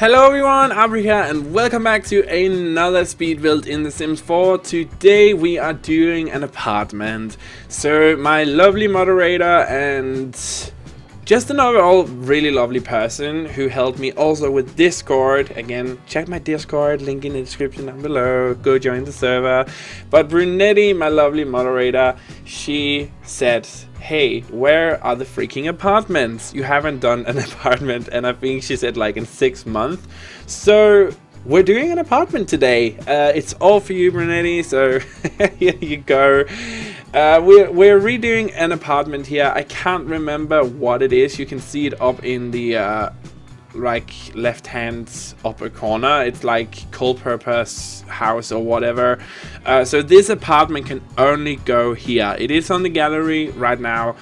Hello everyone, Auvbri here and welcome back to another speed build in The Sims 4. Today we are doing an apartment. So my lovely moderator and just an overall really lovely person who helped me also with Discord. Again, check my Discord, link in the description down below, go join the server. But Brunetti, my lovely moderator, she said, hey, where are the freaking apartments? You haven't done an apartment, and I think she said like in 6 months. So we're doing an apartment today. It's all for you, Brunetti, so here you go. We're redoing an apartment here. I can't remember what it is. You can see it up in the like left hand upper corner. It's like Culpurpose house or whatever. So this apartment can only go here. It is on the gallery right now,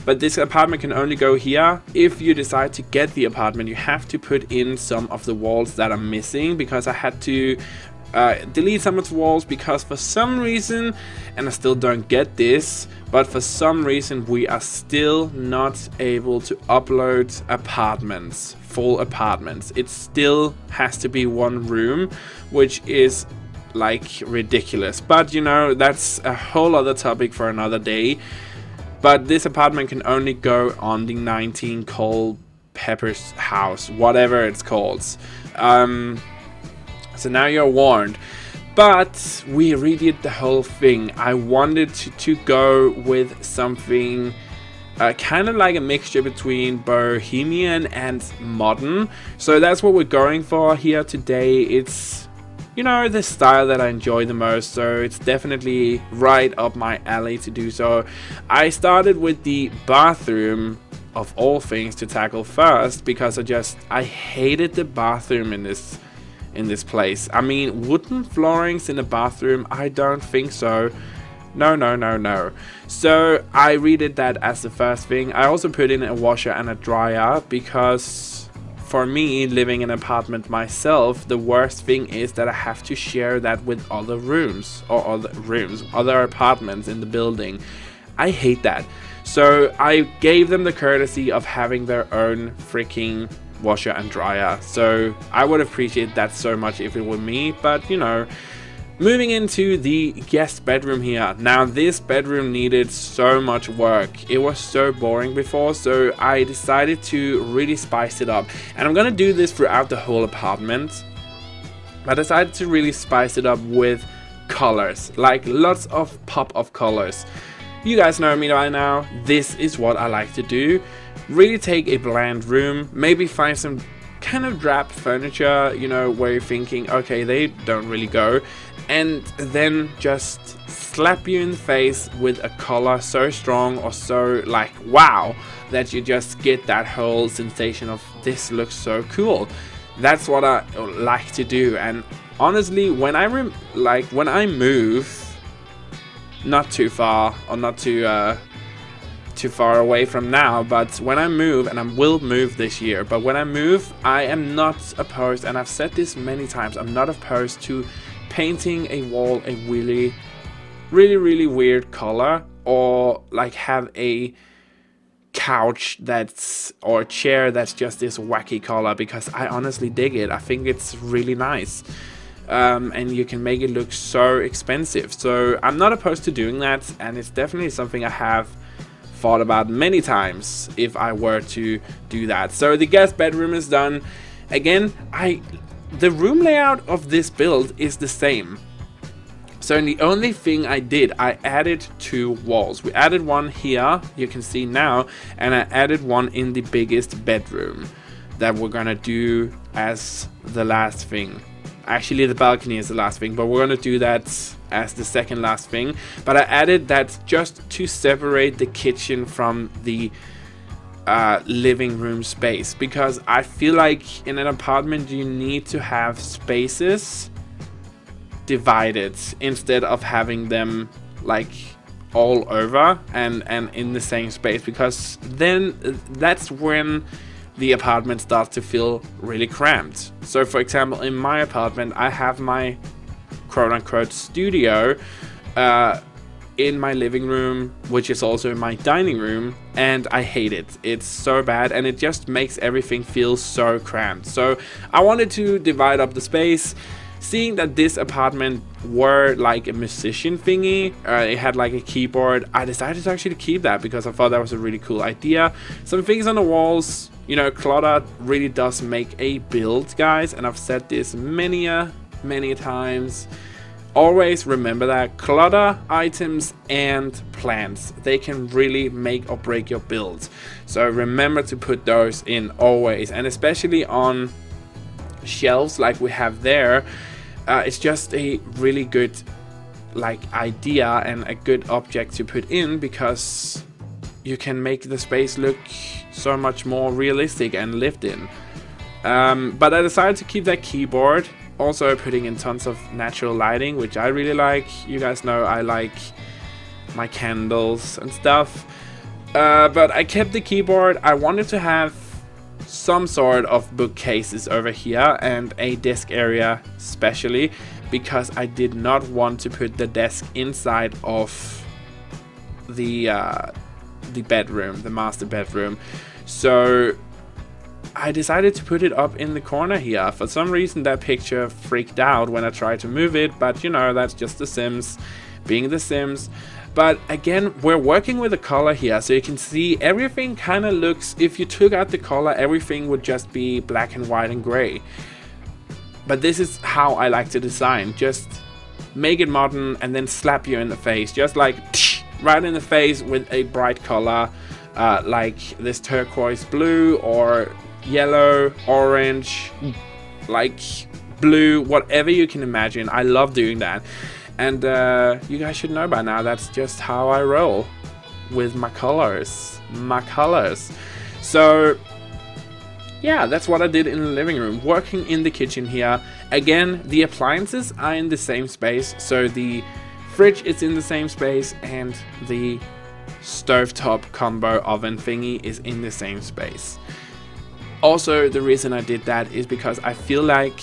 but this apartment can only go here. If you decide to get the apartment, you have to put in some of the walls that are missing, because I had to delete some of the walls because for some reason, and I still don't get this, but for some reason we are still not able to upload apartments, full apartments. It still has to be one room, which is like ridiculous, but you know, that's a whole other topic for another day. But this apartment can only go on the 19 Culpurpose house, whatever it's called. So now you're warned. But we redid the whole thing. I wanted to go with something kind of like a mixture between bohemian and modern. So that's what we're going for here today. It's, you know, the style that I enjoy the most, so it's definitely right up my alley to do so. I started with the bathroom of all things to tackle first, because I hated the bathroom in this place. I mean, wooden floorings in a bathroom, I don't think so. No. So I redid that as the first thing. I also put in a washer and a dryer, because for me, living in an apartment myself, the worst thing is that I have to share that with other rooms, or other apartments in the building. I hate that. So I gave them the courtesy of having their own freaking washer and dryer. So I would appreciate that so much if it were me, but you know. Moving into the guest bedroom here. Now this bedroom needed so much work. It was so boring before, so I decided to really spice it up. And I'm gonna do this throughout the whole apartment. I decided to really spice it up with colors, like lots of pop of colors. You guys know me by now. This is what I like to do. Really take a bland room, maybe find some kind of drab furniture, you know, where you're thinking, okay, they don't really go, and then just slap you in the face with a color so strong or so like wow, that you just get that whole sensation of this looks so cool. That's what I like to do. And honestly, when I move not too far, or not too far away from now, but when I move, and I will move this year, but when I move, I am not opposed, and I've said this many times, I'm not opposed to painting a wall a really weird color, or like have a couch or a chair that's just this wacky color, because I honestly dig it. I think it's really nice. And you can make it look so expensive. So I'm not opposed to doing that, and it's definitely something I have thought about many times if I were to do that. So the guest bedroom is done. Again, the room layout of this build is the same. So the only thing I did, I added 2 walls. We added one here, you can see now, and I added one in the biggest bedroom that we're gonna do as the last thing. Actually, the balcony is the last thing, but we're gonna do that as the second last thing. But I added that just to separate the kitchen from the living room space, because I feel like in an apartment you need to have spaces divided instead of having them like all over and in the same space, because then that's when the apartment starts to feel really cramped. So for example, in my apartment I have my quote-unquote studio in my living room, which is also my dining room, and I hate it. It's so bad, and it just makes everything feel so cramped. So I wanted to divide up the space. Seeing that this apartment were like a musician thingy, it had like a keyboard, I decided to actually keep that because I thought that was a really cool idea. Some things on the walls, you know, clutter really does make a build, guys, and I've said this many times. Always remember that clutter, items and plants, they can really make or break your build. So remember to put those in always, and especially on shelves like we have there. It's just a really good like idea and a good object to put in, because you can make the space look so much more realistic and lived in. But I decided to keep that keyboard, also putting in tons of natural lighting, which I really like. You guys know I like my candles and stuff. But I kept the keyboard. I wanted to have some sort of bookcases over here and a desk area, especially because I did not want to put the desk inside of the bedroom, the master bedroom. So I decided to put it up in the corner here. For some reason that picture freaked out when I tried to move it, but you know, that's just the Sims being the Sims. But again, we're working with the color here, so you can see everything kind of looks, if you took out the color, everything would just be black and white and gray. But this is how I like to design. Just make it modern and then slap you in the face, just like right in the face with a bright color, like this turquoise blue or yellow, orange, like blue, whatever you can imagine. I love doing that. And you guys should know by now, that's just how I roll with my colors. So yeah, that's what I did in the living room. Working in the kitchen here. Again, the appliances are in the same space. So the fridge is in the same space and the stovetop combo oven thingy is in the same space. Also, the reason I did that is because I feel like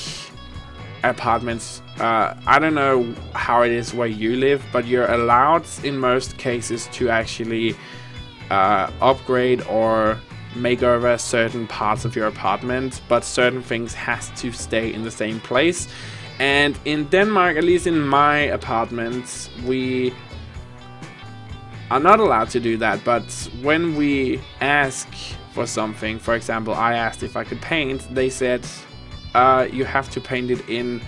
apartments, I don't know how it is where you live, but you're allowed in most cases to actually upgrade or make over certain parts of your apartment, but certain things has to stay in the same place. And in Denmark, at least in my apartment, we are not allowed to do that. But when we ask for something, for example, I asked if I could paint, they said you have to paint it in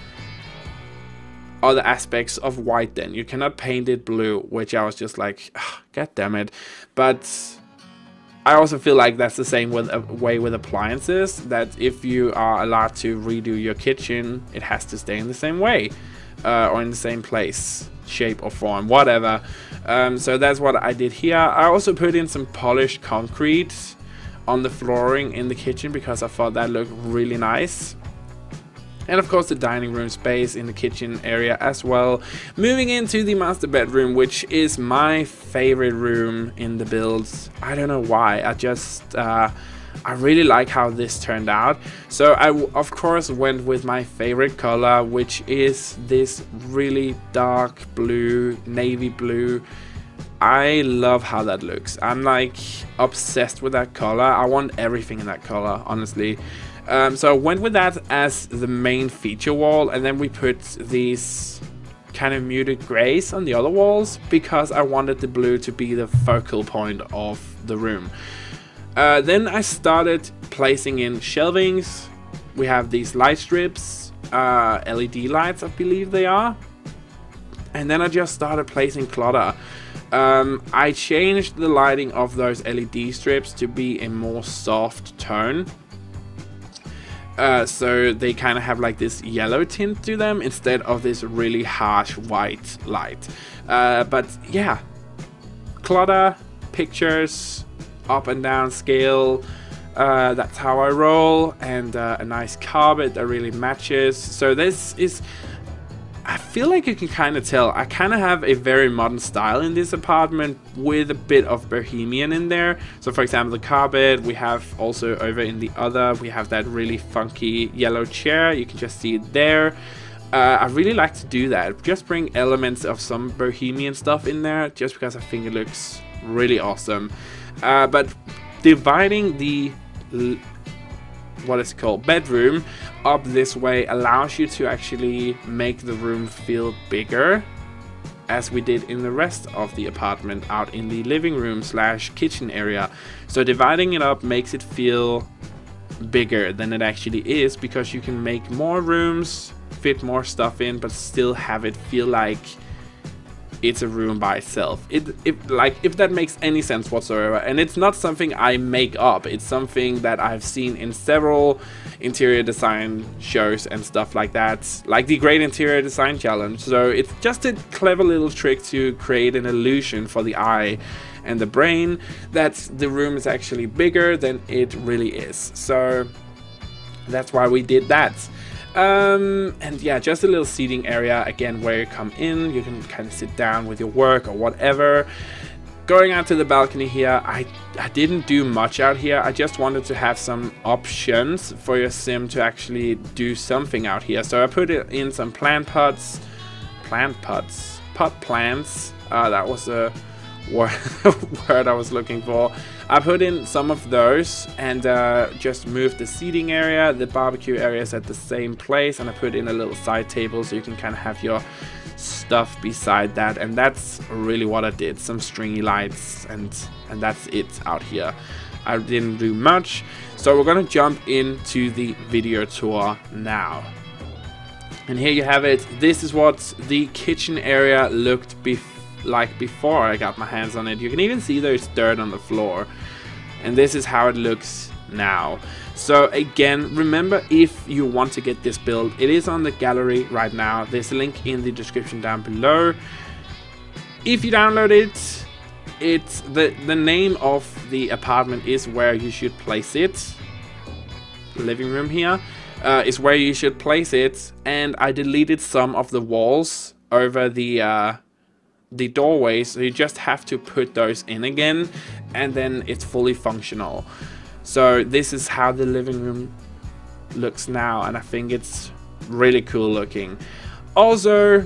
other aspects of white, then you cannot paint it blue, which I was just like, god damn it. But I also feel like that's the same way with appliances, that if you are allowed to redo your kitchen, it has to stay in the same way, or in the same place, shape or form, whatever. So that's what I did here. I also put in some polished concrete on the flooring in the kitchen because I thought that looked really nice. And of course the dining room space in the kitchen area as well. Moving into the master bedroom, which is my favorite room in the builds. I don't know why, I really like how this turned out. So I of course went with my favorite color, which is this really dark blue, navy blue. I love how that looks. I'm like obsessed with that color. I want everything in that color, honestly. So I went with that as the main feature wall, and then we put these kind of muted grays on the other walls because I wanted the blue to be the focal point of the room. Then I started placing in shelvings. We have these light strips, LED lights I believe they are, and then I just started placing clutter. I changed the lighting of those LED strips to be a more soft tone. So they kind of have like this yellow tint to them instead of this really harsh white light. But yeah, clutter, pictures, up and down scale, that's how I roll, and a nice carpet that really matches. So this is, I feel like you can kind of tell, I kind of have a very modern style in this apartment with a bit of bohemian in there. So for example, the carpet, we have also over in the other, we have that really funky yellow chair. You can just see it there. I really like to do that. Just bring elements of some bohemian stuff in there, just because I think it looks really awesome. But dividing the what is it called, bedroom up this way allows you to actually make the room feel bigger, as we did in the rest of the apartment out in the living room / kitchen area. So dividing it up makes it feel bigger than it actually is, because you can make more rooms, fit more stuff in, but still have it feel like it's a room by itself. If that makes any sense whatsoever. And it's not something I make up, it's something that I've seen in several interior design shows and stuff like that, like the Great Interior Design Challenge. So it's just a clever little trick to create an illusion for the eye and the brain that the room is actually bigger than it really is. So that's why we did that. And yeah, just a little seating area again where you come in, you can kind of sit down with your work or whatever. Going out to the balcony here, I didn't do much out here. I just wanted to have some options for your sim to actually do something out here. So I put in some pot plants. That was a word I was looking for. I put in some of those and just moved the seating area, the barbecue areas at the same place, and I put in a little side table so you can kind of have your stuff beside that. And that's really what I did, some stringy lights, and that's it out here. I didn't do much, so we're gonna jump into the video tour now. And here you have it. This is what the kitchen area looked like before I got my hands on it. You can even see there's dirt on the floor, and this is how it looks now. So again, remember, if you want to get this build, it is on the gallery right now. There's a link in the description down below. If you download it, it's the name of the apartment is where you should place it. The living room here is where you should place it, and I deleted some of the walls over the doorways, so you just have to put those in again, and then it's fully functional. So this is how the living room looks now, and I think it's really cool looking. Also,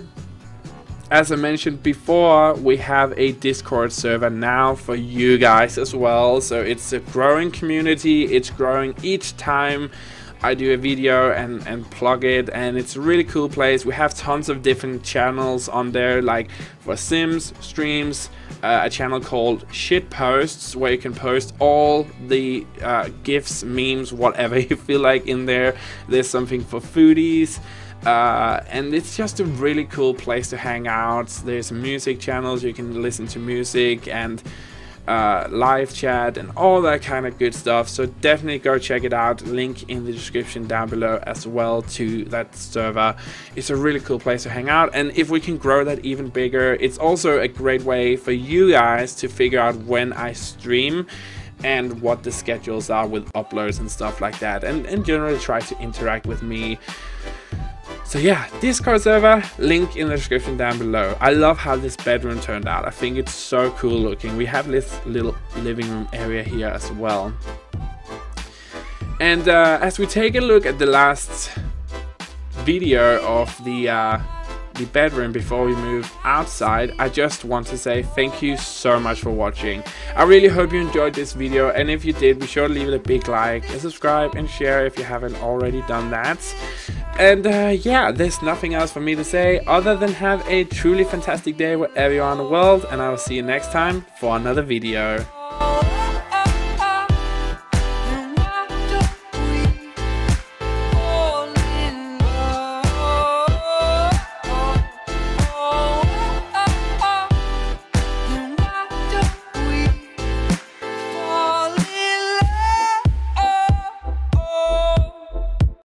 as I mentioned before, we have a Discord server now for you guys as well. So it's a growing community, it's growing each time I do a video and plug it, and it's a really cool place. We have tons of different channels on there, like for sims, streams, a channel called Shit Posts, where you can post all the GIFs, memes, whatever you feel like in there. There's something for foodies, and it's just a really cool place to hang out. There's music channels, you can listen to music, and live chat and all that kind of good stuff. So definitely go check it out. Link in the description down below as well to that server. It's a really cool place to hang out, and if we can grow that even bigger, it's also a great way for you guys to figure out when I stream and what the schedules are with uploads and stuff like that, and generally try to interact with me. So yeah, Discord server, link in the description down below. I love how this bedroom turned out. I think it's so cool looking. We have this little living room area here as well. And as we take a look at the last video of the bedroom before we move outside, I just want to say thank you so much for watching. I really hope you enjoyed this video, and if you did, be sure to leave it a big like and subscribe and share if you haven't already done that. And yeah, there's nothing else for me to say other than have a truly fantastic day wherever you are in the world, and I will see you next time for another video.